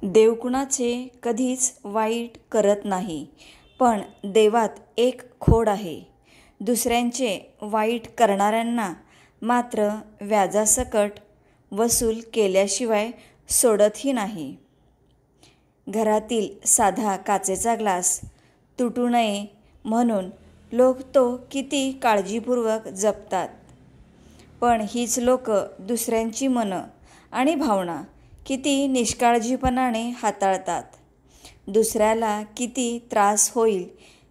देव कुणाचे कधीच वाईट करत नाही, पण देवात एक खोड आहे. दुसऱ्यांचे वाईट करणाऱ्यांना मात्र व्याजासकट वसूल केल्याशिवाय सोडतही नाही. घरातील साधा काचेचा ग्लास तुटू नये म्हणून लोक तो किती काळजीपूर्वक जपतात, पण हीच लोक दुसऱ्यांची मनं आणि भावना किती निष्काळजीपणाने हाताळतात. दुसऱ्याला किती त्रास होईल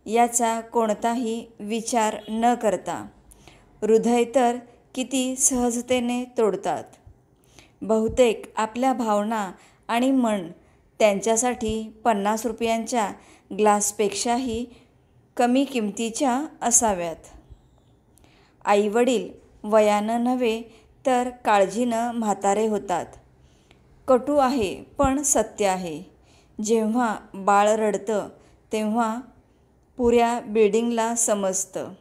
याचा कोणताही विचार न करता हृदय तर किती सहजतेने तोडतात. बहुतेक आपल्या भावना आणि मन त्यांच्यासाठी 50 रुपयांच्या ग्लासपेक्षाही कमी किमतीच्या असाव्यात. आईवडील वयानं नव्हे तर काळजीनं म्हातारे होतात. कटू आहे पण सत्य आहे. जेव्हा बाळ रडतं तेव्हा पुऱ्या बिल्डिंगला समजतं,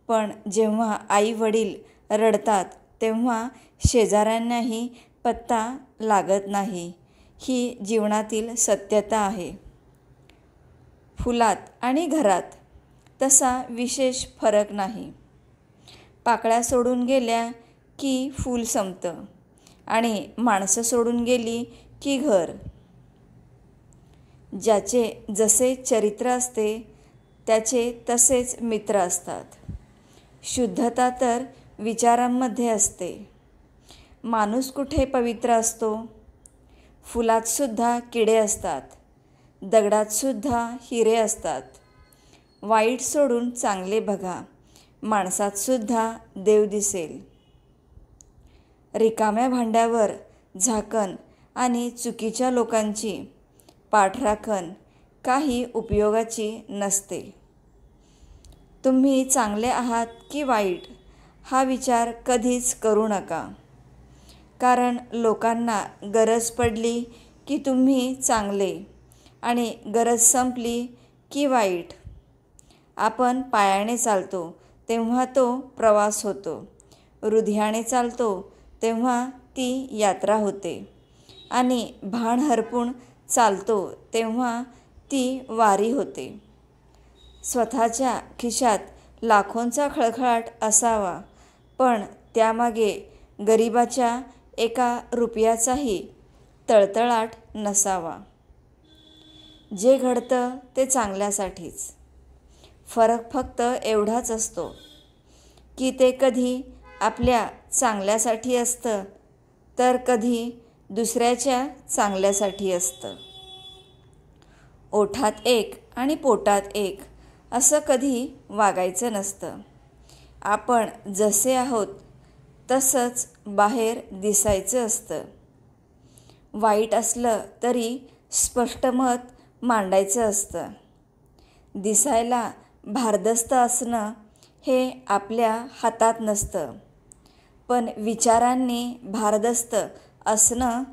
पण जेव्हा आई वडील रडतात तेव्हा शेजाऱ्यांनाही पत्ता लागत नाही. ही जीवनातील सत्यता आहे. फुलात आणि घरात तसा विशेष फरक नाही. पाकळ्या सोडून गेल्या की फूल संपतं आणि माणसं सोडून गेली की घर. ज्याचे जसे चरित्र असते त्याचे तसेच मित्र असतात. शुद्धता तर विचारांमध्ये असते. माणूस कुठे पवित्र असतो? फुलात सुद्धा किडे असतात, दगडात सुद्धा हिरे असतात. वाईट सोडून चांगले बघा, माणसात सुद्धा देव दिसेल. रिकाम्या भांड्यावर झाकण आणि चुकीच्या लोकांची पाठराखण काही उपयोगाची नसते. तुम्ही चांगले आहात की वाईट हा विचार कधीच करू नका, कारण लोकांना गरज पडली की तुम्ही चांगले आणि गरज संपली की वाईट. आपण पायाने चालतो तेव्हा तो प्रवास होतो, हृदयाने चालतो तेव्हा ती यात्रा होते आणि भान हरपून चालतो तेव्हा ती वारी होते. स्वतःच्या खिशात लाखोंचा खळखळाट असावा, पण त्यामागे गरिबाच्या एका रुपयाचाही तळतळाट नसावा. जे घडतं ते चांगल्यासाठीच. फरक फक्त एवढाच असतो की ते कधी आपल्या चांगल्यासाठी असतं तर कधी दुसऱ्याच्या चांगल्यासाठी असतं. ओठात एक आणि पोटात एक असं कधी वागायचं नसतं. आपण जसे आहोत तसंच बाहेर दिसायचं असतं. वाईट असलं तरी स्पष्ट मत मांडायचं असतं. दिसायला भारदस्त असणं हे आपल्या हातात नसतं, पण विचारांनी भारदस्त असणं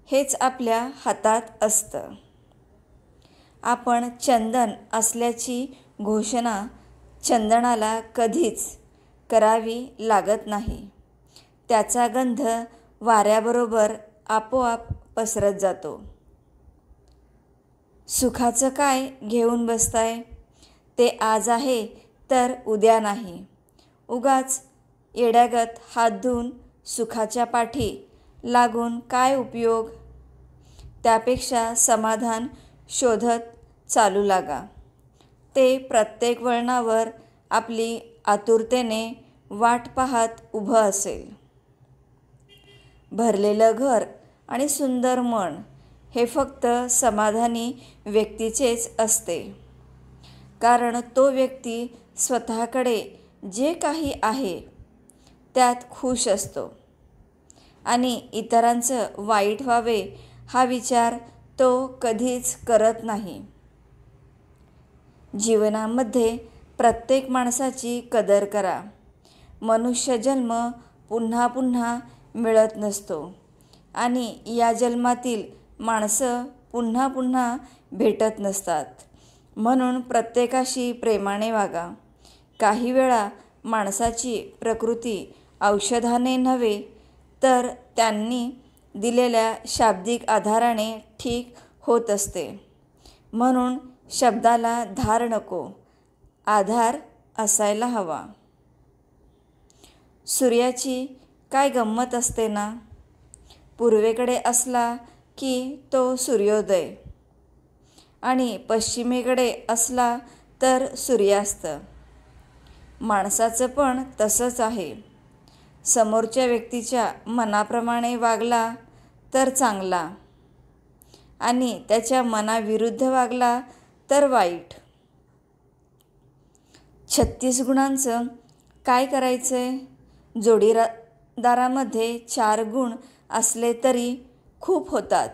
हेच आपल्या हातात असतं. आपण चंदन असल्याची घोषणा चंदनाला कधीच करावी लागत नाही. त्याचा गंध वाऱ्याबरोबर आपोआप पसरत जातो. सुखाचं काय घेऊन बसताय? ते आज आहे तर उद्या नाही. उगाच येड्यागत हात धुवून सुखाच्या पाठी लागून काय उपयोग? त्यापेक्षा समाधान शोधत चालू लागा. ते प्रत्येक वळणावर आपली आतुरतेने वाट पाहत उभं असेल. भरलेलं घर आणि सुंदर मन हे फक्त समाधानी व्यक्तीचेच असते, कारण तो व्यक्ती स्वतःकडे जे काही आहे त्यात खुश असतो आणि इतरांचं वाईट व्हावे हा विचार तो कधीच करत नाही. जीवनामध्ये प्रत्येक माणसाची कदर करा. मनुष्यजन्म पुन्हा पुन्हा मिळत नसतो आणि या जन्मातील माणसं पुन्हा पुन्हा भेटत नसतात. म्हणून प्रत्येकाशी प्रेमाने वागा. काही वेळा माणसाची प्रकृती औषधाने नव्हे तर त्यांनी दिलेल्या शाब्दिक आधाराने ठीक होत असते. म्हणून शब्दाला धार नको, आधार असायला हवा. सूर्याची काय गंमत असते ना. पूर्वेकडे असला की तो सूर्योदय आणि पश्चिमेकडे असला तर सूर्यास्त. माणसाचं पण तसंच आहे. समोरच्या व्यक्तीच्या मनाप्रमाणे वागला तर चांगला आणि त्याच्या मनाविरुद्ध वागला तर वाईट. 36 गुणांचं काय करायचं? जोडीदारामध्ये 4 गुण असले तरी खूप होतात.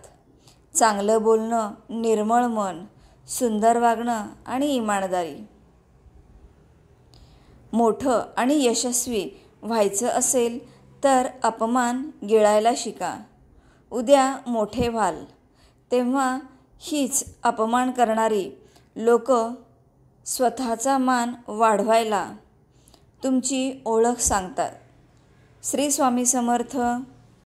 चांगलं बोलणं, निर्मळ मन, सुंदर वागणं आणि इमानदारी. मोठं आणि यशस्वी व्हायचं असेल तर अपमान गिळायला शिका. उद्या मोठे व्हाल तेव्हा हीच अपमान करणारी लोक स्वतःचा मान वाढवायला तुमची ओळख सांगतात. श्री स्वामी समर्थ.